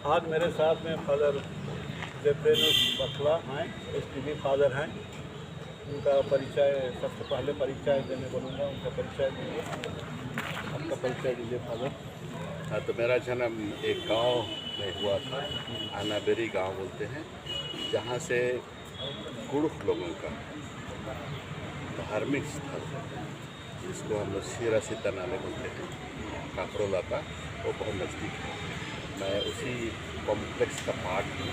आज मेरे साथ में फादर जेफ्रेनुस बथला हैं, एसटीबी फादर हैं। उनका परिचय सबसे पहले परिचय देने बोलूँगा, उनका परिचय दीजिए। आपका परिचय दीजिए फादर। हाँ, तो मेरा जन्म एक गांव में हुआ था, आनाबेरी गांव बोलते हैं, जहाँ से कुड़ुख लोगों का धार्मिक स्थल जिसको हम लोग सीरा सीता नाले बोलते हैं, काकरोला का, वो बहुत नज़दीक है। मैं उसी कॉम्प्लेक्स का पार्ट हूँ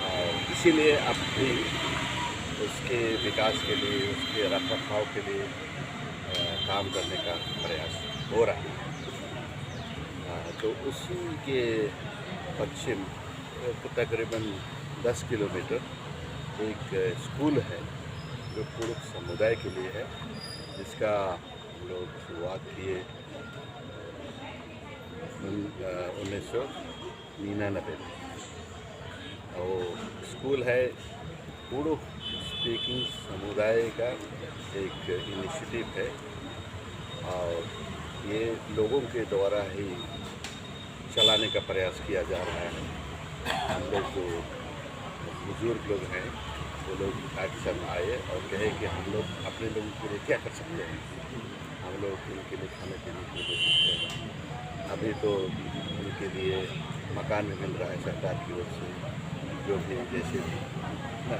और इसीलिए अब भी उसके विकास के लिए, उसके रखरखाव के लिए काम करने का प्रयास हो रहा है। तो उसी के पश्चिम तकरीबन 10 किलोमीटर एक स्कूल है जो कुड़ुख समुदाय के लिए है, जिसका हम लोग शुरुआत किए 1999 में। और स्कूल है कुड़ुख स्पीकिंग समुदाय का एक इनिशिएटिव है और ये लोगों के द्वारा ही चलाने का प्रयास किया जा रहा है। हम लोग जो बुजुर्ग लोग हैं वो लोग एक्शन आए और कहे कि हम लोग अपने लोगों के लिए क्या कर सकते हैं, हम लोग उनके लिए खाने पीने के लिए दे सकते हैं। अभी तो उनके लिए मकान भी मिल रहा है सरकार की ओर से, जो भी जैसे भी ना।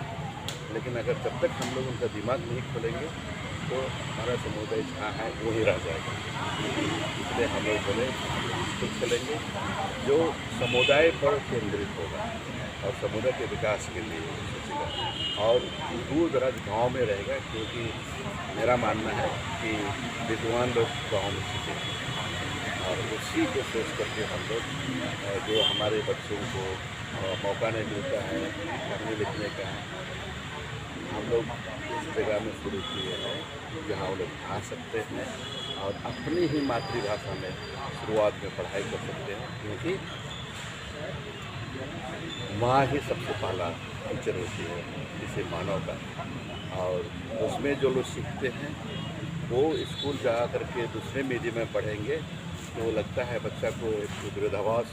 लेकिन अगर जब तक हम लोग उनका दिमाग नहीं खोलेंगे तो हमारा समुदाय जहाँ है वो ही रह जाएगा। इसलिए हम लोग बोले कुछ चलेंगे जो समुदाय पर केंद्रित होगा और समुदाय के विकास के लिए सोचेगा और दूर दराज गाँव में रहेगा, क्योंकि मेरा मानना है कि विद्वान लोग गाँव में सीखे हैं और उसी को सोच करके हम लोग जो हमारे बच्चों को मौका नहीं मिलता है पढ़ने लिखने का, हम लोग इस जगह में शुरू किए हैं जहाँ वो लोग आ सकते हैं और अपनी ही मातृभाषा में शुरुआत में पढ़ाई कर सकते हैं, क्योंकि माँ ही सबसे पहला टीचर होती है किसी मानव का। और उसमें जो लोग सीखते हैं वो स्कूल जा कर के दूसरे मीडियम में पढ़ेंगे तो लगता है बच्चा को एक विरोधाभास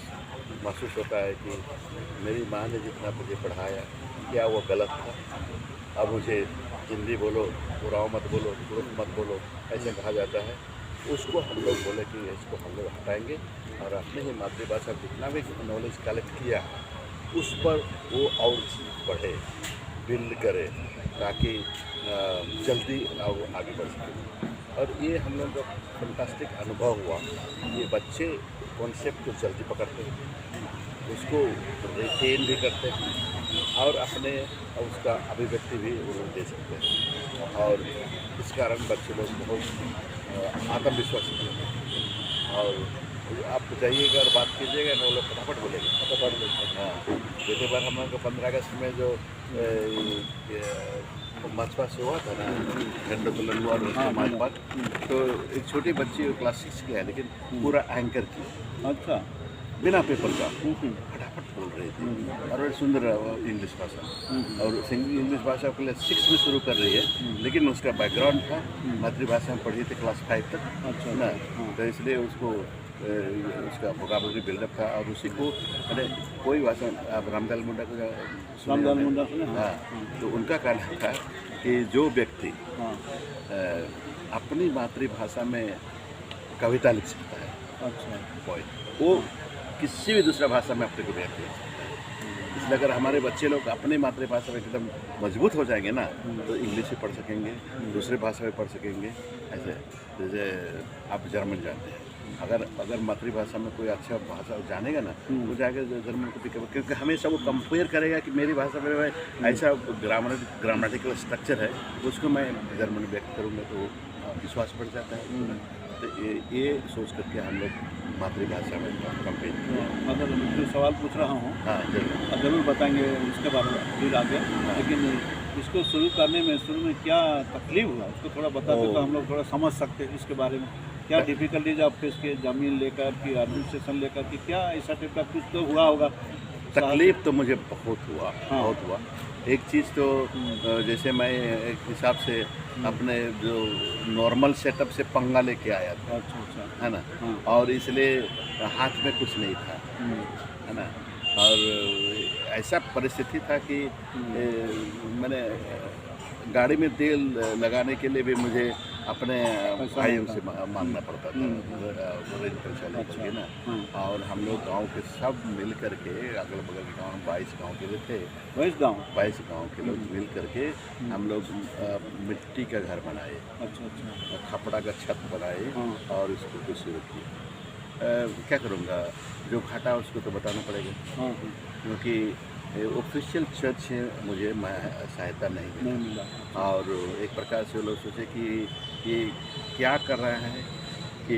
महसूस होता है कि मेरी माँ ने जितना मुझे पढ़ाया क्या वो गलत था, अब मुझे हिंदी बोलो, उराव मत बोलो, कुड़ुख मत बोलो, ऐसे कहा जाता है। उसको हम लोग बोले कि इसको हम लोग हटाएंगे और अपने ही मातृभाषा जितना भी नॉलेज कलेक्ट किया है उस पर वो और बढ़े, बिल्ड करे, ताकि जल्दी आगे बढ़ सके। और ये हम लोग का फैंटास्टिक अनुभव हुआ। ये बच्चे कॉन्सेप्ट को जल्दी पकड़ते हैं, उसको रिटेन भी करते हैं और अपने उसका अभिव्यक्ति भी वो लोग दे सकते हैं और इस कारण बच्चे लोग बहुत आत्मविश्वास हैं। और आप जाइएगा और बात कीजिएगा ना, वो लोग फटाफट बोलेंगे, फटाफट बोलेंगे। हाँ, जैसे बार हम लोग को 15 अगस्त में जो मार्च पास हुआ था ना, झंडोत्तोलन हुआ और उसका मार्च पास, तो एक छोटी बच्ची क्लास 6 की है लेकिन पूरा एंकर की, अच्छा, बिना पेपर का फटाफट बोल रही थी और सुंदर इंग्लिश भाषा। और इंग्लिश भाषा क्लास 6 में शुरू कर रही है, लेकिन उसका बैकग्राउंड था मातृभाषा में पढ़ी थी क्लास 5 तक, अच्छा ना। तो इसलिए उसको उसका वोकैबुलरी बिल्डअप था और उसी को मैंने कोई भाषा, आप रामदाल मुंडा को रामदाल मुंडा सुने? हाँ, तो उनका कहना था कि जो व्यक्ति अपनी मातृभाषा में कविता लिख सकता है, अच्छा, वो किसी भी दूसरा भाषा में अपने को व्यक्त कर सकता है। इसलिए अगर हमारे बच्चे लोग अपनी मातृभाषा में एकदम मजबूत हो जाएंगे ना, तो इंग्लिश भी पढ़ सकेंगे, दूसरे भाषा में पढ़ सकेंगे। ऐसे जैसे आप जर्मन जानते हैं, अगर मातृभाषा में कोई अच्छा भाषा जानेगा ना, वो जाकर जर्मन को पिकअप, क्योंकि हमेशा वो कंपेयर करेगा कि मेरी भाषा में ऐसा ग्रामेटिकल स्ट्रक्चर है, उसको मैं जर्मन में व्यक्त करूँगा तो विश्वास बढ़ जाता है। तो ये सोच करके हम लोग मातृभाषा में कंपेयर। मतलब जो सवाल पूछ रहा हूँ, हाँ जरूर बताएंगे इसके बारे में फिर आगे, लेकिन इसको शुरू करने में शुरू में क्या तकलीफ हुआ उसको थोड़ा बताते तो हम लोग थोड़ा समझ सकते हैं इसके बारे में। क्या डिफ़िकल्टीज आप फेस किए, ज़मीन लेकर कि एडमिनिस्ट्रेशन लेकर कि क्या ऐसा टाइप का कुछ तो हुआ होगा? तकलीफ तो मुझे बहुत हुआ, बहुत हुआ। एक चीज़ तो जैसे मैं एक हिसाब से अपने जो नॉर्मल सेटअप से पंगा लेके आया था, अच्छा, है ना, और इसलिए हाथ में कुछ नहीं था, है ना। और ऐसा परिस्थिति था कि मैंने गाड़ी में तेल लगाने के लिए भी मुझे अपने भाइयों से मांगना पड़ता था, रेंट पैसा लेकर के ना। और हम लोग गांव के सब मिल करके, अगल बगल के गांव 22 गांव के लिए थे, 22 गांव के लोग मिल करके हम लोग मिट्टी का घर बनाए, खपड़ा का छत बनाए और इसको भी शुरू किए। क्या करूँगा, जो घाटा उसको तो बताना पड़ेगा, क्योंकि ऑफिशियल चर्च से मुझे सहायता नहीं मिला। और एक प्रकार से लोग सोचे कि ये क्या कर रहे हैं कि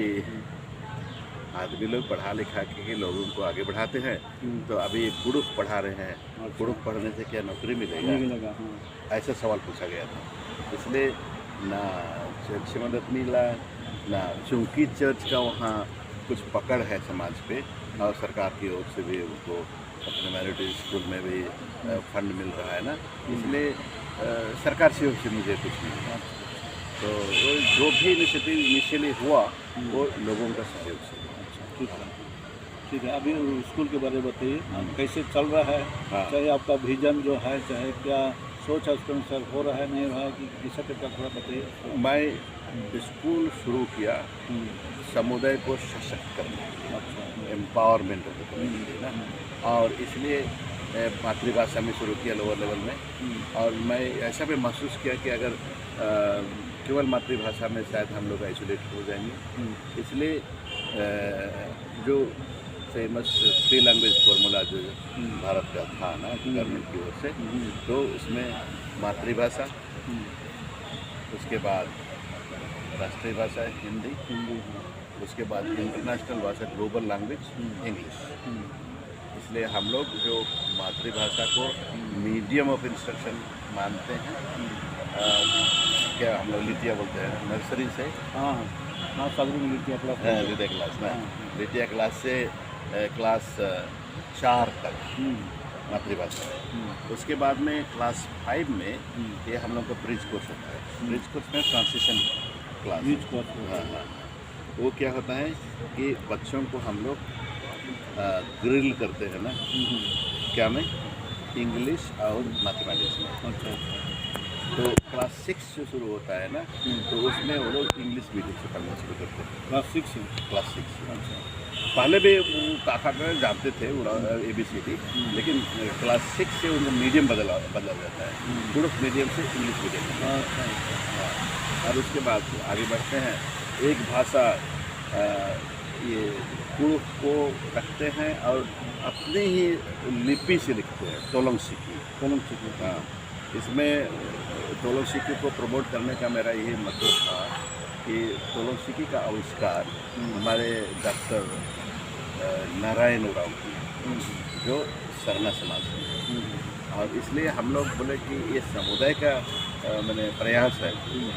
आदमी लोग पढ़ा लिखा के लोगों को आगे बढ़ाते हैं, तो अभी पुरुष पढ़ा रहे हैं, पुरुष पढ़ने से क्या नौकरी मिलेगा? ऐसा सवाल पूछा गया था। इसलिए ना चर्च से मदद मिला, ना चूँकि चर्च का वहाँ कुछ पकड़ है समाज पे, और सरकार की ओर से भी उनको अपने माइनॉरिटी स्कूल में भी फंड मिल रहा है ना, इसलिए सरकार से मुझे कुछ नहीं मिला। तो जो भी इनिशिएटिव इनिशियली हुआ वो लोगों का सहयोग से हुआ। ठीक है। अभी स्कूल के बारे में बताइए, कैसे चल रहा है? चाहे आपका विजन जो है, चाहे क्या सोच है उसके अनुसार हो रहा है, नहीं रहा है, कि किस तरह का, थोड़ा बताइए। मैं स्कूल शुरू किया समुदाय को सशक्त करने, एम्पावरमेंट करने ना, और इसलिए मातृभाषा में शुरू किया लोअर लेवल में। और मैं ऐसा भी महसूस किया कि अगर केवल मातृभाषा में शायद हम लोग आइसोलेट हो जाएंगे, इसलिए जो फेमस 3 लैंग्वेज फार्मूला जो भारत का था ना गवर्नमेंट की ओर से, तो उसमें मातृभाषा, उसके बाद राष्ट्रीय भाषा हिंदी, उसके बाद इंटरनेशनल भाषा ग्लोबल लैंग्वेज इंग्लिश। इसलिए हम लोग जो मातृभाषा को मीडियम ऑफ इंस्ट्रक्शन मानते हैं, क्या हम लोग लिटिया बोलते हैं, नर्सरी से लिटिया क्लास ना, लिटिया क्लास से क्लास 4 तक मातृभाषा है। उसके बाद में क्लास 5 में ये हम लोग का ब्रिज कोर्स होता है। ब्रिज कोर्स में ट्रांसिशन क्लास, हाँ, वो क्या होता है कि बच्चों को हम लोग ग्रिल करते हैं ना, क्या में इंग्लिश और मैथमेटिक्स में। तो क्लास 6 से शुरू होता है ना, तो उसमें वो लोग इंग्लिश मीडियम से पढ़ना शुरू करते हैं। क्लास 6 पहले भी वो काका जानते थे ABCD, लेकिन क्लास 6 से उनका मीडियम बदला जाता है, पुरुष मीडियम से इंग्लिश मीडियम। और उसके बाद आगे बढ़ते हैं, एक भाषा ये पुरुष को रखते हैं और अपनी ही लिपि से लिखते हैं, तोलंग सिक्की। हाँ, इसमें तोलंग सिक्की को प्रमोट करने का मेरा यही मतलब था कि तोलंग सिक्की का आविष्कार हमारे डॉक्टर नारायण उरांव की, जो सरना समाज है। और इसलिए हम लोग बोले कि ये समुदाय का मैंने प्रयास है,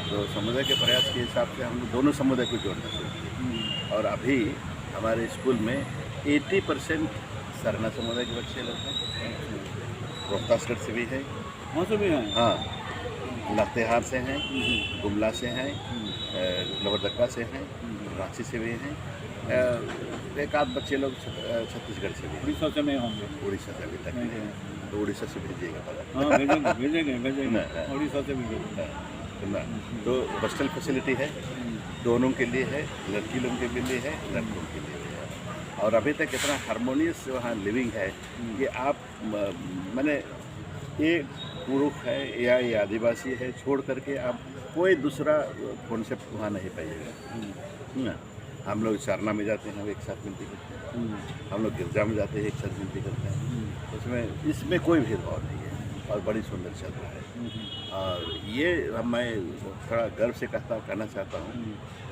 तो समुदाय के प्रयास के हिसाब से हम दोनों समुदाय को जोड़ना चाहिए। और अभी हमारे स्कूल में 80% सरना समुदाय के बच्चे लोग हैं, रोहतासगढ़ से भी है, हाँ, लातेहार से हैं, गुमला से हैं, लवरदक्का से हैं, रांची से भी हैं, एक आध बच्चे लोग छत्तीसगढ़ से भी, उड़ीसा से नहीं होंगे, उड़ीसा से अभी तक नहीं, तो उड़ीसा से भेजिएगा पता। हाँ, भेजेंगे उड़ीसा से भेजेंगे ना। तो हॉस्टल फैसिलिटी है, दोनों के लिए है, लड़की लोगों के लिए है, लड़कों के लिए है। और अभी तक इतना हारमोनियस वहाँ लिविंग है कि आप मैंने ये पुरुष है या ये आदिवासी है छोड़ करके आप कोई दूसरा कॉन्सेप्ट वहाँ नहीं पाइएगा ना। हम लोग सरना में जाते हैं, एक साथ मिलती करते हैं, हम लोग गिरजा में जाते हैं, एक साथ मिलती करते हैं, उसमें इसमें कोई भेदभाव नहीं है और बड़ी सुंदर चल रहा है। और ये मैं थोड़ा गर्व से कहना चाहता हूँ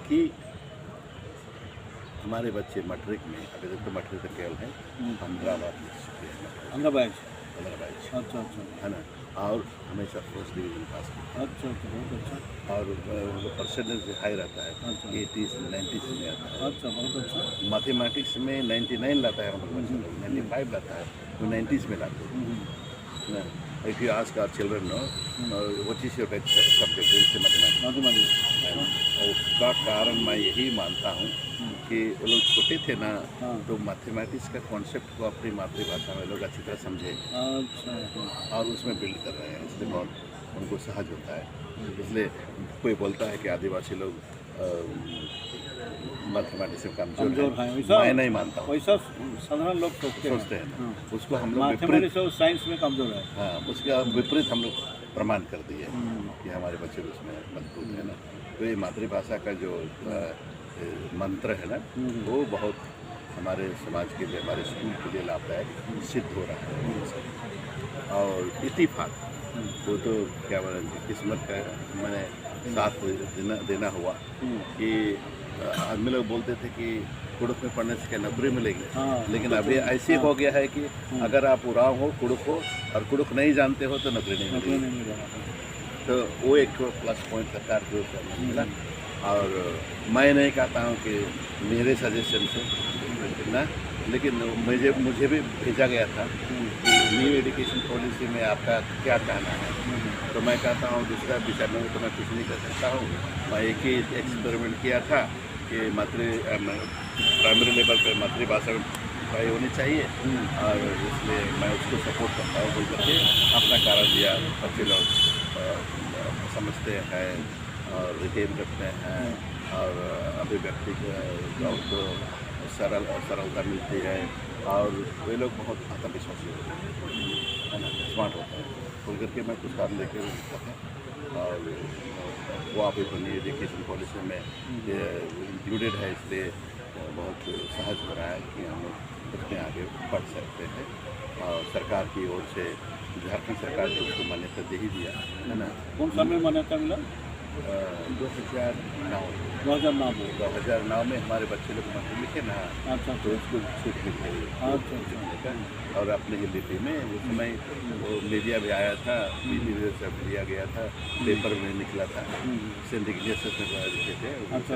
कि हमारे बच्चे मैट्रिक में, अभी तक तो मैट्रिक तक केवल है 15 बैच, अच्छा है ना, और हमेशा फर्स्ट डिवीजन पास किया। अच्छा, बहुत अच्छा। और परसेंटेज हाई रहता है, 80s 90s में आता है। अच्छा, बहुत अच्छा। मैथमेटिक्स में 99 लाता है, 95 लाता है, तो 90s में लाते हैं। if you ask our children, no, what is your best subject? They will say mathematics. Mathematics. और उसका कारण मैं यही मानता हूँ कि वो लोग छोटे थे ना, हाँ। तो मैथमेटिक्स का कॉन्सेप्ट को अपनी मातृभाषा में लोग अच्छी तरह समझे अच्छा। और उसमें बिल्ड कर रहे हैं, इसलिए बहुत उनको सहज होता है। इसलिए कोई बोलता है कि आदिवासी लोग मैथमेटिक्स में कमजोर हैं, कमजोर है, मैं नहीं मानता हूँ। वैसा साधारण लोग सोचते हैं ना, हाँ। उसको हम लोग विपरीत, मैथमेटिक्स और साइंस में कमजोर है। हाँ, उसका विपरीत हम लोग प्रमाण कर दिए कि हमारे बच्चे उसमें मजबूत है ना। तो ये मातृभाषा का जो मंत्र है ना, वो बहुत हमारे समाज के लिए, हमारे स्कूल के लिए लाभदायक सिद्ध हो रहा है। और इत्तेफाक वो तो क्या बोले, किस्मत का मैंने साथ देना हुआ कि आदमी लोग बोलते थे कि कुड़ुक में पढ़ने से क्या नौकरी मिलेगी, लेकिन अभी ऐसे हो गया है कि अगर आप उराव हो, कुड़ुक हो और कुड़ुक नहीं जानते हो तो नौकरी नहीं मिलेगी। तो वो एक प्लस पॉइंट सरकार की ओर से मिला। और मैं नहीं कहता हूँ कि मेरे सजेशन से ना, लेकिन मुझे भी भेजा गया था न्यू एजुकेशन पॉलिसी में आपका क्या कहना है। तो मैं कहता हूँ दूसरा विषय में तो मैं कुछ नहीं कर सकता हूँ। मैं एक ही एक्सपेरिमेंट किया था कि प्राइमरी लेवल पर मातृभाषा में पढ़ाई होनी चाहिए, और इसलिए मैं उसको सपोर्ट करता हूँ बोल करके अपना कारण दिया। बच्चे लोग समझते हैं और रिटेन करते हैं और अभिव्यक्ति को सरलता मिलती है, और वे लोग बहुत आत्मविश्वासी होते हैं, है ना, स्मार्ट होते हैं। बोल करके मैं कुछ काम लेके था और वो आप न्यू एजुकेशन पॉलिसी में इंक्लूडेड है, इसलिए बहुत सहज हो रहा है कि हम लोग उसमें आगे बढ़ सकते हैं। और सरकार की ओर से झारखंड सरकार ने उसको मान्यता दे ही दिया है ना। कौन सा में मान्यता मिला? 2009 में हमारे बच्चे लोग मंत्र लिखे ना। अच्छा। तो उसको छूट मिली। अच्छा। और अपने ही लिपि में उस समय वो मीडिया भी आया था, मीडिया से लिया गया था, पेपर में निकला था, सिंडिकेट में लिखे थे। अच्छा।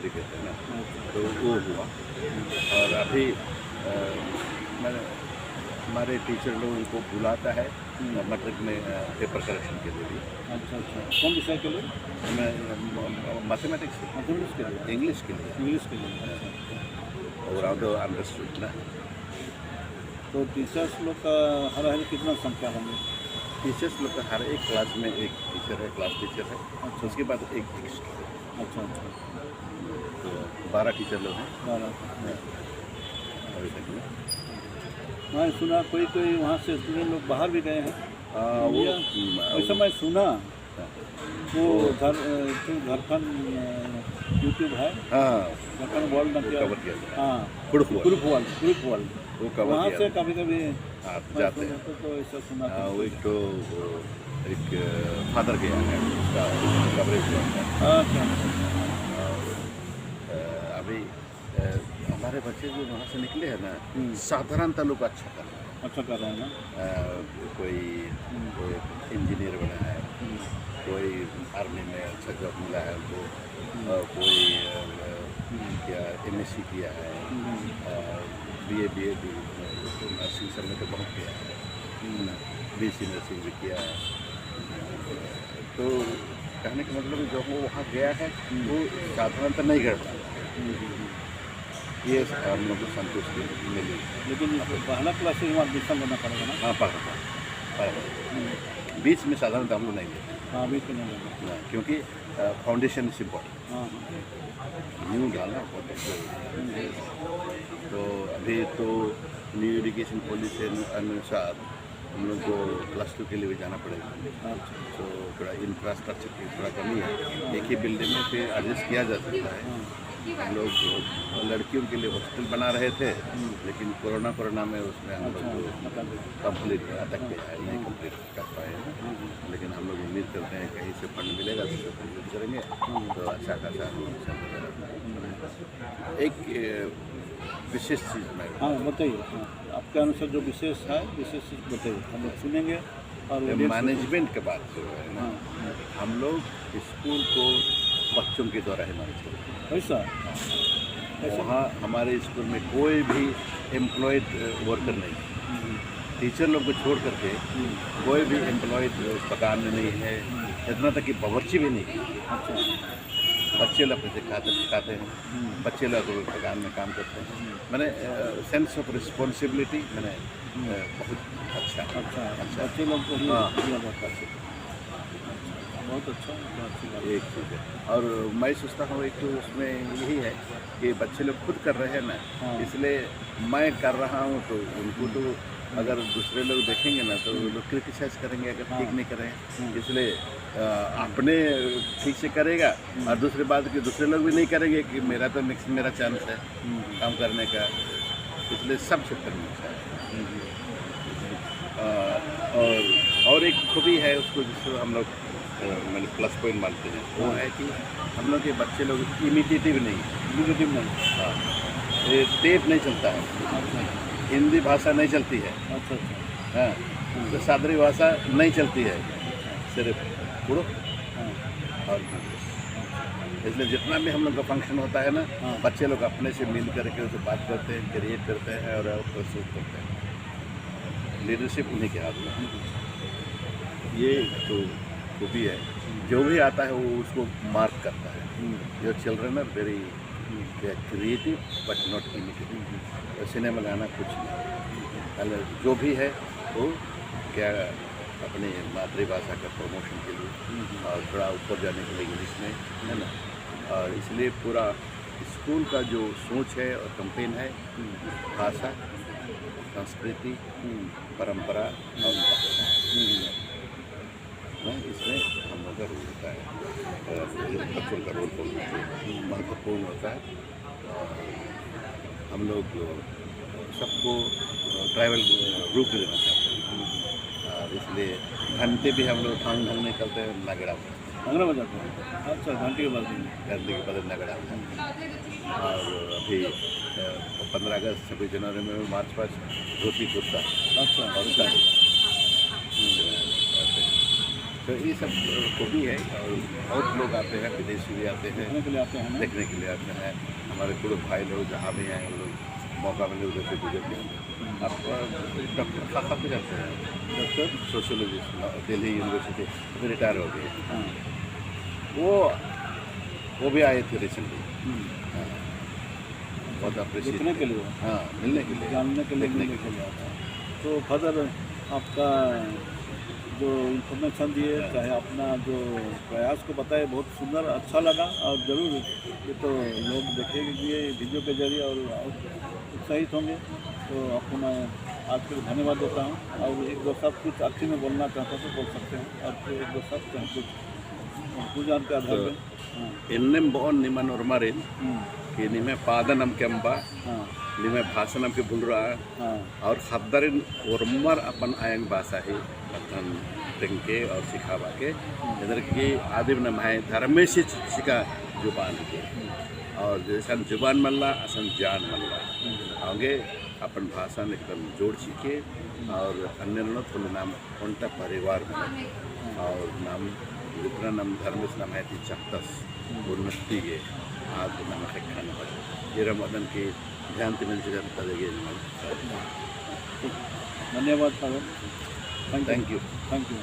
लिखे थे ना, तो वो हुआ। और अभी मैंने हमारे टीचर लोग उनको बुलाता है मैट्रिक में पेपर करेक्शन के लिए भी। अच्छा। कौन विषय के लिए? मैथमेटिक्स के लिए, इंग्लिश के लिए। और आउट अंडरस्टूड ना। तो टीचर्स लोग का हर कितना संख्या होंगे? टीचर्स लोग का हर एक क्लास में एक टीचर है, क्लास टीचर है। अच्छा। उसके बाद एक टेक्स्ट। अच्छा। तो 12 टीचर लोग हैं 12। अभी तक में। मैं सुना कोई वहाँ से स्टूडेंट लोग बाहर भी गए हैं। वो वैसे मैं सुना वो झारखंड यूट्यूब है, झारखंड वर्ल्ड में कवर किया था। हाँ, ग्रुप वर्ल्ड वो कवर वहाँ किया से था। कभी आप जाते हैं तो ऐसा सुना था। वो एक फादर गया है, उसका कवरेज हुआ है। अच्छा। अभी हमारे बच्चे जो वहाँ से निकले हैं ना, साधारणतः लोग अच्छा कर रहे हैं। अच्छा कर रहे हैं ना। कोई इंजीनियर बना है, कोई आर्मी में अच्छा जॉब मिला है उनको, कोई क्या MSc किया है, BA नर्सिंग सब में तो बहुत किया है, BSc नर्सिंग भी किया है। तो कहने का मतलब जो वो वहाँ गया है वो साधारणतः नहीं कर पाया, ये हम लोग को संतुष्टि मिली। लेकिन पहला क्लास से वहाँ एडमिशन लेना पड़ेगा ना? हाँ, पढ़ा बीच में साधारणतः हम लोग नहीं लेते। हाँ, बीच में नहीं लेना, क्योंकि फाउंडेशन इज इम्पोर्टेंट। हाँ, न्यू डालना बहुत जरूरी है। तो अभी तो न्यू एजुकेशन पॉलिसी अनुसार हम लोग को +2 के लिए भी जाना पड़ेगा। तो थोड़ा इंफ्रास्ट्रक्चर की थोड़ा कमी है, एक ही बिल्डिंग में फिर एडजस्ट किया जा सकता है। हम लोग लड़कियों के लिए हॉस्टल बना रहे थे, लेकिन कोरोना में उसमें हम लोग कंप्लीट अटक गया है, नहीं कंप्लीट कर पाए हैं। लेकिन हम लोग उम्मीद करते हैं कहीं से फंड मिलेगा तो उसको कंप्लीट करेंगे, तो अच्छा खासा एक विशेष चीज़ में। हाँ, बताइए। हाँ, आपके अनुसार जो विशेष है, विशेष चीज़ बताइए, हम लोग सुनेंगे। और मैनेजमेंट के बाद जो है ना, हम लोग स्कूल को बच्चों के द्वारा ही मैनेज करते हैं। ऐसा वहाँ हमारे स्कूल में कोई भी एम्प्लॉयड वर्कर नहीं, टीचर लोग को छोड़ करके कोई भी एम्प्लॉय उस दुकान में नहीं है, इतना तक कि बावर्ची भी नहीं है। अच्छा। बच्चे लोग अपने सिखाते हैं, बच्चे लोग दुकान में काम करते हैं। मैंने सेंस ऑफ रिस्पॉन्सिबिलिटी मैंने बहुत अच्छा बच्चे लोग को ही हाँ। दिया जाता है। बहुत अच्छा, बहुत अच्छी बात है। एक चीज़ है। और मैं सोचता हूँ एक तो उसमें यही है कि बच्चे लोग खुद कर रहे हैं ना, हाँ। इसलिए मैं कर रहा हूँ तो उनको तो अगर दूसरे लोग देखेंगे ना तो वो लोग क्रिटिसाइज करेंगे अगर ठीक नहीं करें, इसलिए अपने ठीक से करेगा और दूसरी बात कि दूसरे लोग भी नहीं करेंगे कि मेरा तो मेरा चांस है काम करने का, इसलिए सबसे करना चाहिए। और एक खूबी है उसको जिसको हम लोग मैंने प्लस पॉइंट मानते हैं, वो है कि हम लोग के बच्चे लोग इमिटेटिव नहीं है। इमिटेटिव नहीं। हाँ, ये टेप नहीं चलता है, अच्छा हिंदी भाषा नहीं चलती है, अच्छा। हाँ, तो सादरी भाषा नहीं चलती है, सिर्फ उड़ो हाँ और इंग्लिश। इसलिए जितना भी हम लोग का फंक्शन होता है ना, हाँ। बच्चे लोग अपने से मिल करके उसे बात करते हैं, क्रिएट करते हैं और प्रस्तुत करते हैं। लीडरशिप उन्हीं के हाथ में है। ये तो खूबी है, जो भी आता है वो उसको मार्क करता है। Your children are very creative but not imitative. Cinema गाना कुछ नहीं, पहले जो भी है वो क्या अपनी मातृभाषा का प्रमोशन के लिए और थोड़ा ऊपर जाने के लिए इंग्लिश में, है ना। और इसलिए पूरा स्कूल का जो सोच है और कैंपेन है, भाषा, संस्कृति, परंपरा और इसमें हम लोग का रोल होता है, बच्चों का रोल बहुत महत्वपूर्ण होता है। हम लोग सबको ट्रैवल ग्रुप देना चाहते हैं और इसलिए घंटे भी हम लोग ढंग निकलते हैं नगड़ा में, भंगड़ा बजाते हैं। अच्छा, घंटे के बाद घंटे के बदल नगड़ा में। और अभी 15 अगस्त 26 जनवरी में मार्च पास्ट धोती कुर्ता अच्छा और साड़ी, तो ये सब खूबी है। और बहुत लोग आते हैं, विदेशी भी आते हैं, देखने के लिए आते हैं ना। देखने के लिए आते हैं। हमारे पूरे भाई लोग जहाँ भी आए वो लोग मौका मिले उधर से गुजरते हैं। आप डॉक्टर खासा भी जाते हैं, डॉक्टर सोशियोलॉजिस्ट दिल्ली यूनिवर्सिटी से रिटायर हो गए, हाँ वो भी आए थे रिसेंटली। बहुत अप्रिशिएट देखने के लिए, हाँ, मिलने के लिए, जानने के लिए, देखने मिलने के लिए आता है। तो फर्दर आपका जो इन्फॉर्मेशन दिए, चाहे अपना जो प्रयास को बताए, बहुत सुंदर, अच्छा लगा। और ज़रूर ये तो लोग देखेंगे वीडियो के जरिए और उत्साहित होंगे। तो आपको मैं आज के लिए धन्यवाद देता हूँ। और एक दो शब्द कुछ आखिर में बोलना चाहता तो बोल सकते हैं, और फिर एक दो शब्द चाहे कुछ पूजान के आधार पर। हाँ इन्नेम बहुत निमन उर्मारिन कि निमे पादनम केम्बा हाँ निमे भाषणम के बुल रहा हाँ और खद्दरिन उर्मर अपन आयंग भाषा ही अपन टिंके और सिखावा के इधर की आदिम नम है धर्म में से सिखा जुबान के और जैसा जुबान मल्ला असन जान मल्ला आगे अपन भाषा में एकदम जोड़ सीखे और अन्य थोड़े नाम उनका परिवार में और नाम जितना नाम धर्म से नाम है चक्तस उन्नति के आज नाम है खाना ये रमदन की ध्यान मिल जाता है। धन्यवाद। Thank you. Thank you.